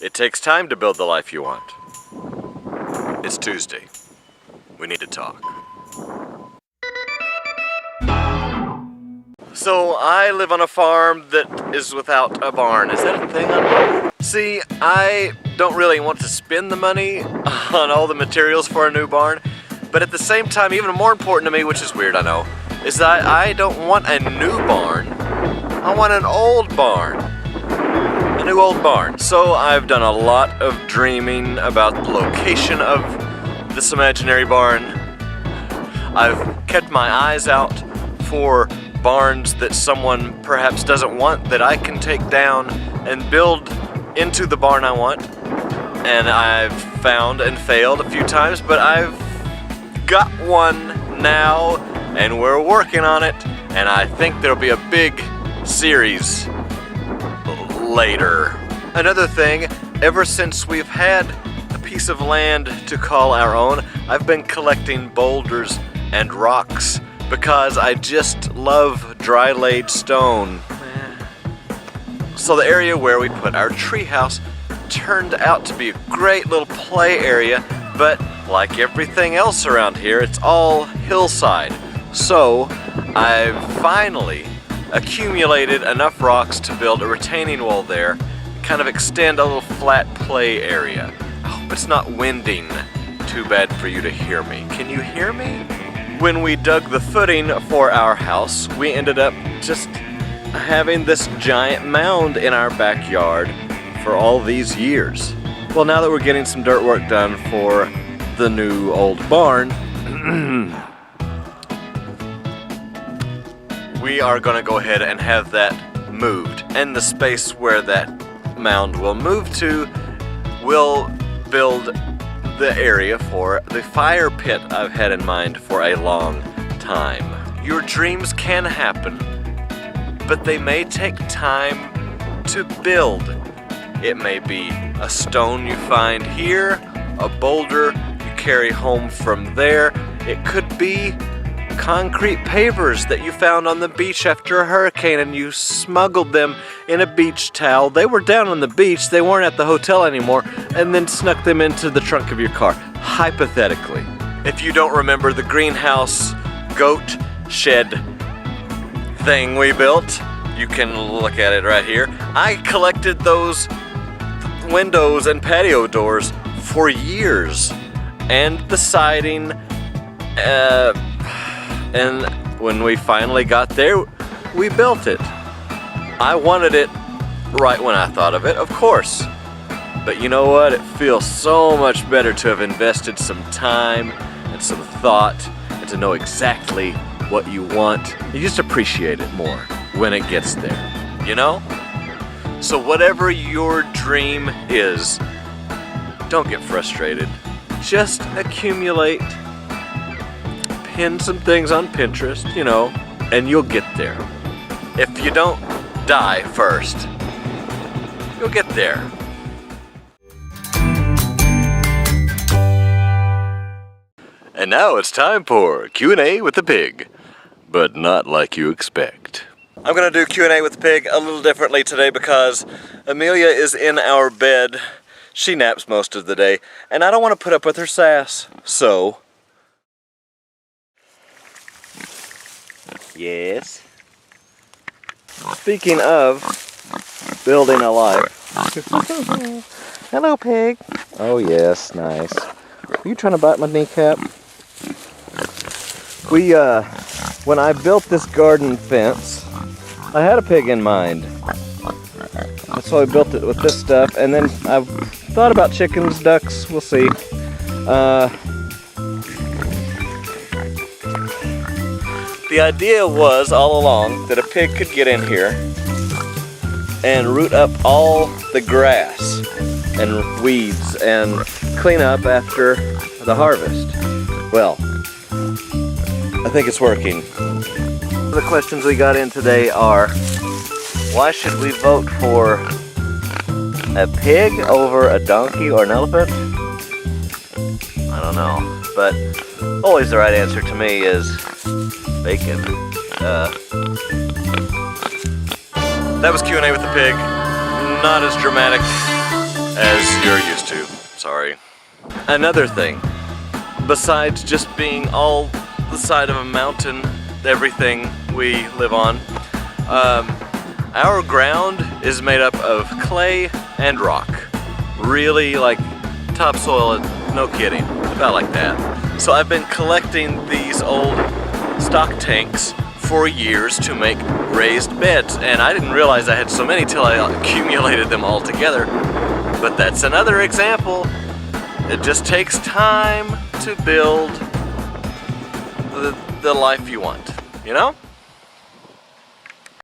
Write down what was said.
It takes time to build the life you want. It's Tuesday. We need to talk. So I live on a farm that is without a barn. Is that a thing? See, I don't really want to spend the money on all the materials for a new barn, but at the same time, even more important to me, which is weird, I know, is that I don't want a new barn. I want an old barn. A new old barn. So I've done a lot of dreaming about the location of this imaginary barn. I've kept my eyes out for barns that someone perhaps doesn't want that I can take down and build into the barn I want. And I've found and failed a few times, but I've got one now and we're working on it, and I think there'll be a big series later. Another thing, ever since we've had a piece of land to call our own, I've been collecting boulders and rocks because I just love dry laid stone. So the area where we put our treehouse turned out to be a great little play area, but like everything else around here, it's all hillside. So I've finally accumulated enough rocks to build a retaining wall there and kind of extend a little flat play area. I hope it's not winding too bad for you to hear me. Can you hear me? When we dug the footing for our house, we ended up just having this giant mound in our backyard for all these years. Well, now that we're getting some dirt work done for the new old barn, we are gonna go ahead and have that moved. And the space where that mound will move to, we'll build the area for the fire pit I've had in mind for a long time. Your dreams can happen, but they may take time to build. It may be a stone you find here, a boulder you carry home from there. It could be concrete pavers that you found on the beach after a hurricane and you smuggled them in a beach towel. They were down on the beach, they weren't at the hotel anymore, and then snuck them into the trunk of your car, hypothetically. If you don't remember the greenhouse goat shed thing we built, you can look at it right here. I collected those windows and patio doors for years, and the siding, and when we finally got there, we built it. I wanted it right when I thought of it, of course. But you know what? It feels so much better to have invested some time and some thought and to know exactly what you want. You just appreciate it more when it gets there, you know? So whatever your dream is, don't get frustrated. Just accumulate. Pin some things on Pinterest, you know, and you'll get there. If you don't die first, you'll get there. And now it's time for Q&A with the pig, but not like you expect. I'm gonna do Q&A with the pig a little differently today because Amelia is in our bed. She naps most of the day, and I don't want to put up with her sass, so... Yes. Speaking of building a life. Hello, pig. Oh yes, nice. Are you trying to bite my kneecap? When I built this garden fence, I had a pig in mind. That's why I built it with this stuff, and then I've thought about chickens, ducks, we'll see. The idea was all along that a pig could get in here and root up all the grass and weeds and clean up after the harvest. Well, I think it's working. The questions we got in today are, why should we vote for a pig over a donkey or an elephant? I don't know, but always the right answer to me is bacon. That was Q&A with the pig. Not as dramatic as sorry. Another thing, besides just being all the side of a mountain, everything we live on, our ground is made up of clay and rock. Really like topsoil, no kidding, about like that. So I've been collecting these old stock tanks for years to make raised beds, and I didn't realize I had so many till I accumulated them all together. But that's another example. It just takes time to build the life you want, you know?